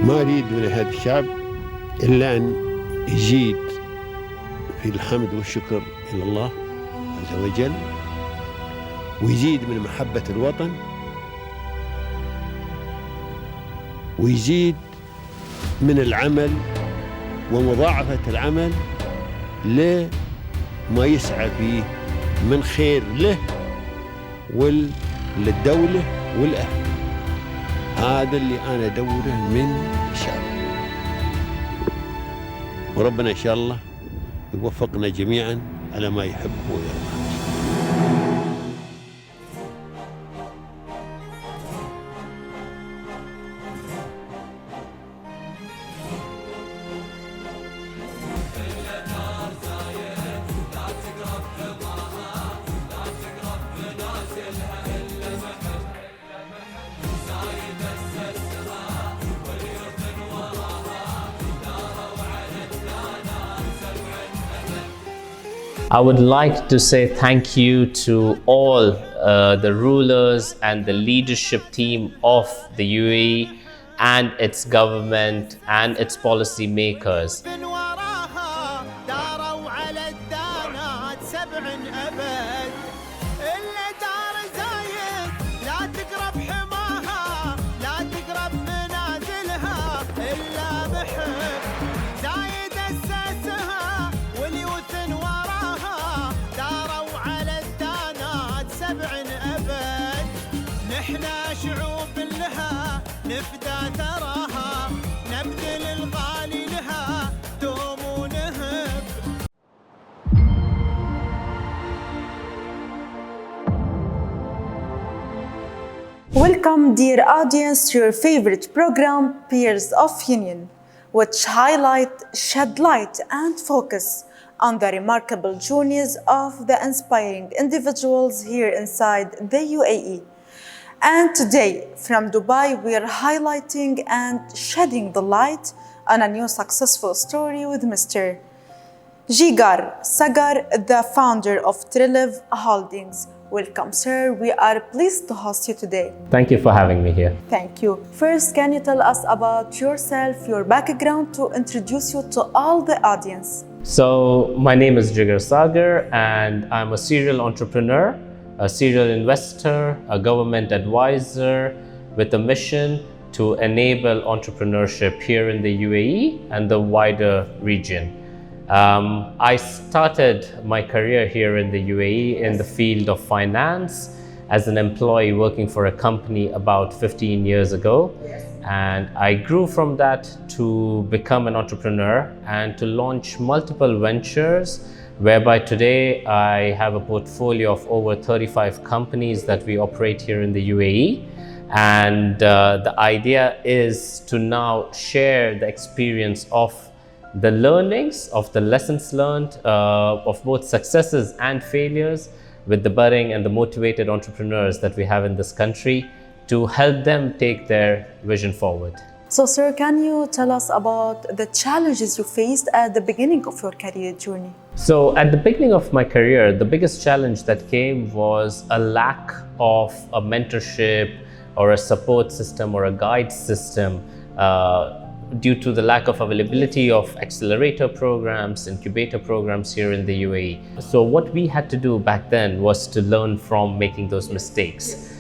ما أريد من هذا الشعب إلا أن يزيد في الحمد والشكر إلى الله عز وجل، ويزيد من محبة الوطن، ويزيد من العمل ومضاعفة العمل لما يسعى فيه من خير له وللدولة والأهل. هذا اللي أنا أدوره من الشعب، وربنا إن شاء الله يوفقنا جميعا على ما يحب ويرضى. I would like to say thank you to all the rulers and the leadership team of the UAE and its government and its policy makers. احنا شعوب لها نفدى ثراها، نبذل الغالي لها دوم ونهب. Welcome, dear audience, to your favorite program, Peers of Union, which shed light and focus on the remarkable journeys of the inspiring individuals here inside the UAE. And today, from Dubai, we are highlighting and shedding the light on a new successful story with Mr. Jigar, Sagar, the founder of Triliv Holdings. Welcome, sir. We are pleased to host you today. Thank you for having me here. Thank you. First, can you tell us about yourself, your background, to introduce you to all the audience? So, my name is Jigar Sagar, and I'm a serial entrepreneur, a serial investor, a government advisor with a mission to enable entrepreneurship here in the UAE and the wider region. I started my career here in the UAE in the field of finance as an employee working for a company about 15 years ago. And I grew from that to become an entrepreneur and to launch multiple ventures, whereby today I have a portfolio of over 35 companies that we operate here in the UAE. And the idea is to now share the experience of the learnings, of the lessons learned, of both successes and failures with the budding and the motivated entrepreneurs that we have in this country to help them take their vision forward. So, sir, can you tell us about the challenges you faced at the beginning of your career journey? So, at the beginning of my career, the biggest challenge that came was a lack of a mentorship or a support system or a guide system due to the lack of availability of accelerator programs, incubator programs here in the UAE. So what we had to do back then was to learn from making those mistakes.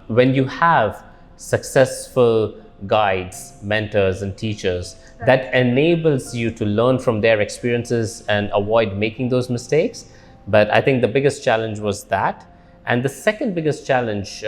When you have successful guides, mentors and teachers, that enables you to learn from their experiences and avoid making those mistakes. But I think the biggest challenge was that. And the second biggest challenge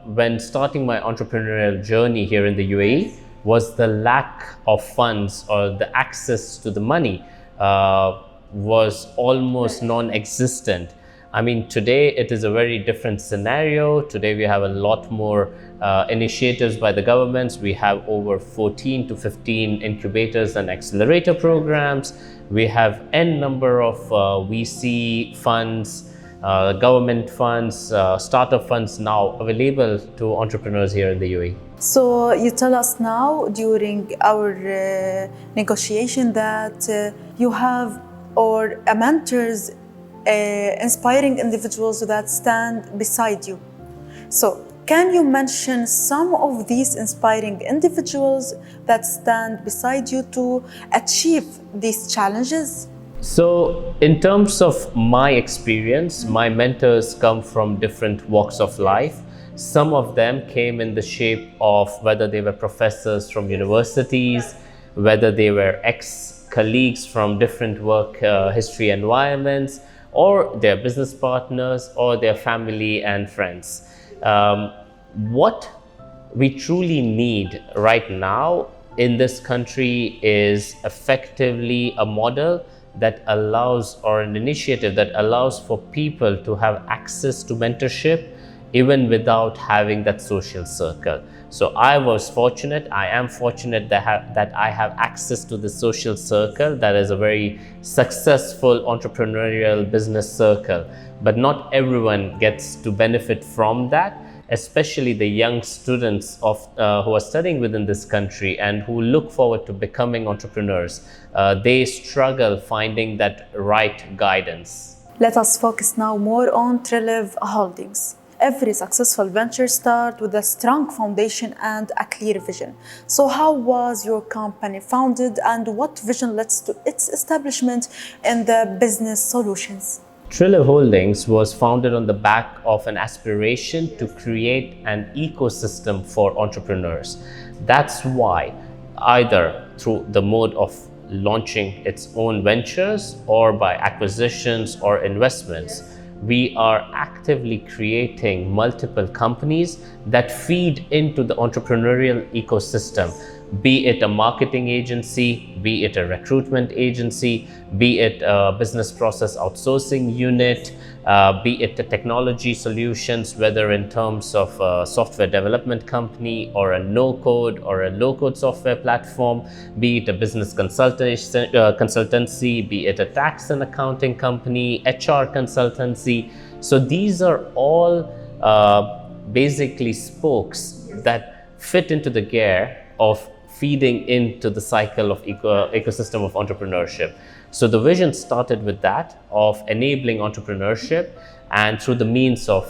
when starting my entrepreneurial journey here in the UAE was the lack of funds, or the access to the money was almost non-existent. I mean, today it is a very different scenario. Today we have a lot more initiatives by the governments. We have over 14 to 15 incubators and accelerator programs. We have n number of VC funds, government funds, startup funds now available to entrepreneurs here in the UAE. So you tell us now during our negotiation that you have mentors, inspiring individuals that stand beside you. So Can you mention some of these inspiring individuals that stand beside you to achieve these challenges? So, in terms of my experience, my mentors come from different walks of life. Some of them came in the shape of whether they were professors from universities, whether they were ex-colleagues from different work history environments, or their business partners, or their family and friends. What we truly need right now in this country is effectively a model that allows, or an initiative that allows for people to have access to mentorship even without having that social circle. So I am fortunate that I have access to the social circle that is a very successful entrepreneurial business circle. But not everyone gets to benefit from that, especially the young students who are studying within this country and who look forward to becoming entrepreneurs. They struggle finding that right guidance. Let us focus now more on Triliv Holdings. Every successful venture starts with a strong foundation and a clear vision. So how was your company founded and what vision led to its establishment in the business solutions? Triliv Holdings was founded on the back of an aspiration to create an ecosystem for entrepreneurs. That's why, either through the mode of launching its own ventures or by acquisitions or investments, we are actively creating multiple companies that feed into the entrepreneurial ecosystem, be it a marketing agency, be it a recruitment agency, be it a business process outsourcing unit, be it the technology solutions, whether in terms of a software development company or a no-code or a low-code software platform, be it a business consultancy, be it a tax and accounting company, HR consultancy. So these are all basically spokes that fit into the gear of feeding into the cycle of ecosystem of entrepreneurship. So the vision started with that, of enabling entrepreneurship, and through the means of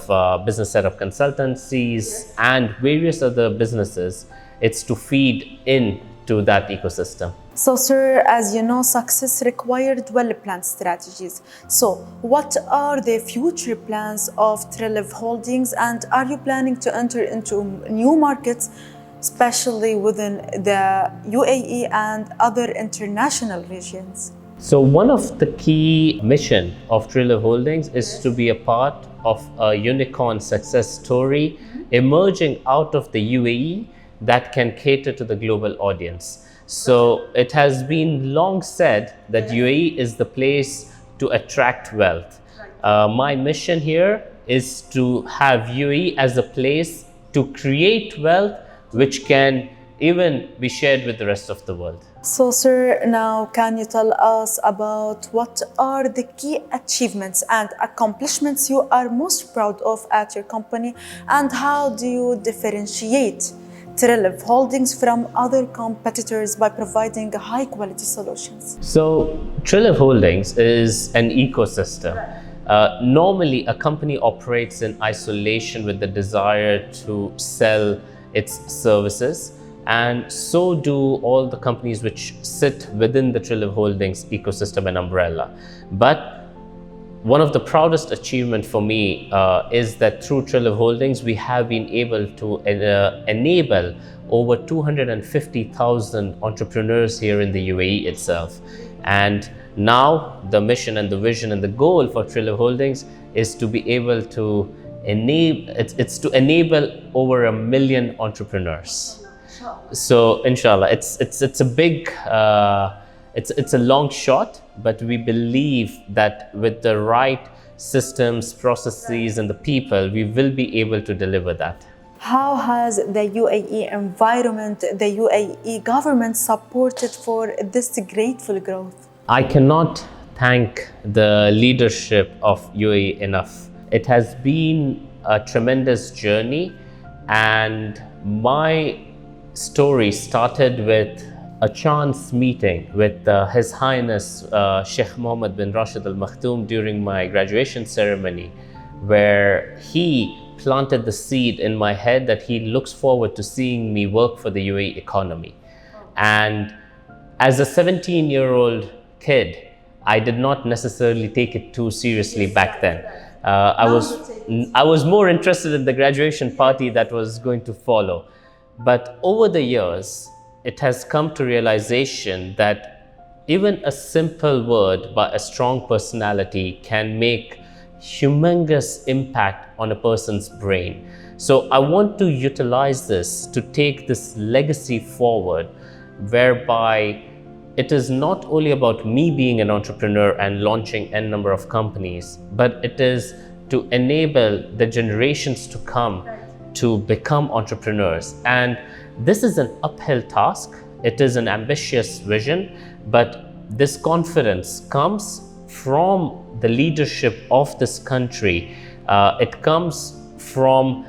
business setup consultancies and various other businesses, it's to feed into that ecosystem. So sir, as you know, success required well-planned strategies. So what are the future plans of Triliv Holdings, and are you planning to enter into new markets, especially within the UAE and other international regions? So one of the key mission of Triliv Holdings is to be a part of a unicorn success story emerging out of the UAE that can cater to the global audience. So it has been long said that UAE is the place to attract wealth. My mission here is to have UAE as a place to create wealth which can even be shared with the rest of the world. So sir, now can you tell us about what are the key achievements and accomplishments you are most proud of at your company, and how do you differentiate Triliv Holdings from other competitors by providing high quality solutions? So Triliv Holdings is an ecosystem. Normally a company operates in isolation with the desire to sell its services, and so do all the companies which sit within the Triliv Holdings ecosystem and umbrella. But one of the proudest achievements for me is that through Triliv Holdings, we have been able to enable over 250,000 entrepreneurs here in the UAE itself. And now the mission and the vision and the goal for Triliv Holdings is to be able to enable over 1 million entrepreneurs. So inshallah, it's a big it's a long shot, but we believe that with the right systems, processes and the people, we will be able to deliver that. How has the UAE environment, the UAE government supported for this grateful growth? I cannot thank the leadership of UAE enough. It has been a tremendous journey, and my story started with a chance meeting with His Highness Sheikh Mohammed bin Rashid Al Maktoum during my graduation ceremony, where he planted the seed in my head that he looks forward to seeing me work for the UAE economy. And as a 17-year-old kid, I did not necessarily take it too seriously back then. I was more interested in the graduation party that was going to follow. But over the years, it has come to realization that even a simple word by a strong personality can make humongous impact on a person's brain. So I want to utilize this to take this legacy forward, whereby it is not only about me being an entrepreneur and launching n number of companies, but it is to enable the generations to come to become entrepreneurs. And this is an uphill task. It is an ambitious vision, but this confidence comes from the leadership of this country. It comes from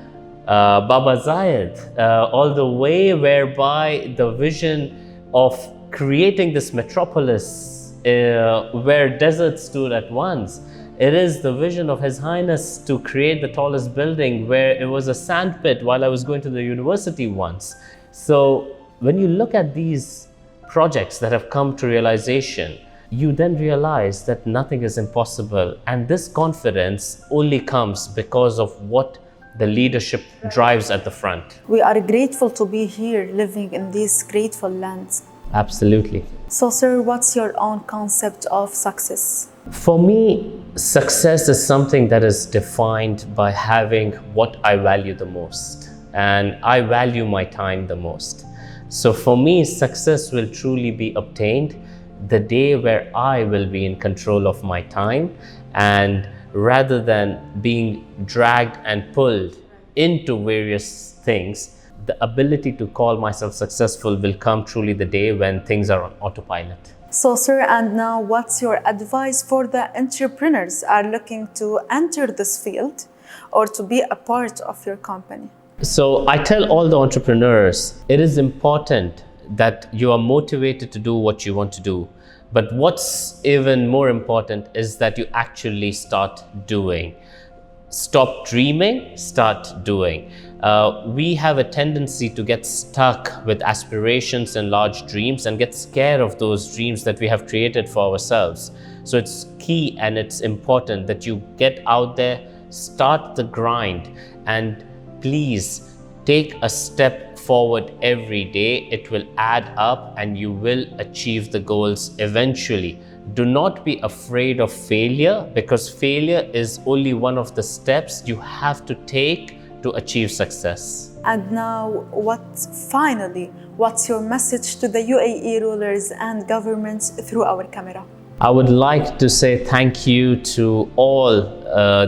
Baba Zayed, all the way, whereby the vision of creating this metropolis where deserts stood at once. It is the vision of His Highness to create the tallest building where it was a sandpit while I was going to the university once. So when you look at these projects that have come to realization, you then realize that nothing is impossible. And this confidence only comes because of what the leadership drives at the front. We are grateful to be here living in these grateful lands. Absolutely. So, sir, what's your own concept of success? For me, success is something that is defined by having what I value the most. And I value my time the most. So for me, success will truly be obtained the day where I will be in control of my time, and rather than being dragged and pulled into various things, the ability to call myself successful will come truly the day when things are on autopilot. So, sir, and now what's your advice for the entrepreneurs who are looking to enter this field or to be a part of your company? So I tell all the entrepreneurs, it is important that you are motivated to do what you want to do. But what's even more important is that you actually start doing. Stop dreaming, start doing. We have a tendency to get stuck with aspirations and large dreams and get scared of those dreams that we have created for ourselves. So it's key and it's important that you get out there, start the grind, and please take a step forward every day. It will add up and you will achieve the goals eventually. Do not be afraid of failure, because failure is only one of the steps you have to take to achieve success. And now, what's your message to the UAE rulers and governments through our camera? I would like to say thank you to all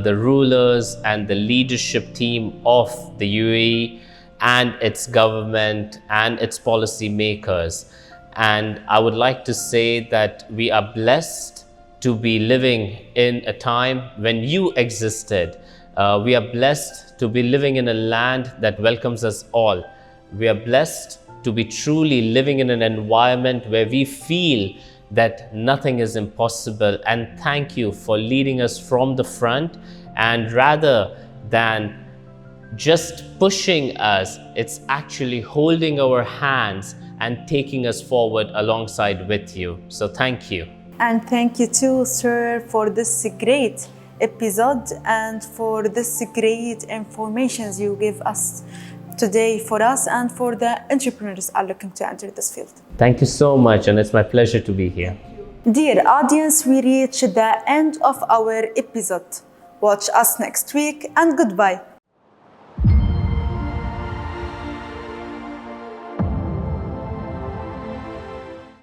the rulers and the leadership team of the UAE and its government and its policy makers. And I would like to say that we are blessed to be living in a time when you existed. We are blessed to be living in a land that welcomes us all. We are blessed to be truly living in an environment where we feel that nothing is impossible. And thank you for leading us from the front. And rather than just pushing us, it's actually holding our hands and taking us forward alongside with you. So thank you. And thank you too, sir, for this great episode and for this great information you give us today for us and for the entrepreneurs are looking to enter this field. Thank you so much, and it's my pleasure to be here. Dear audience, we reach the end of our episode. Watch us next week and goodbye.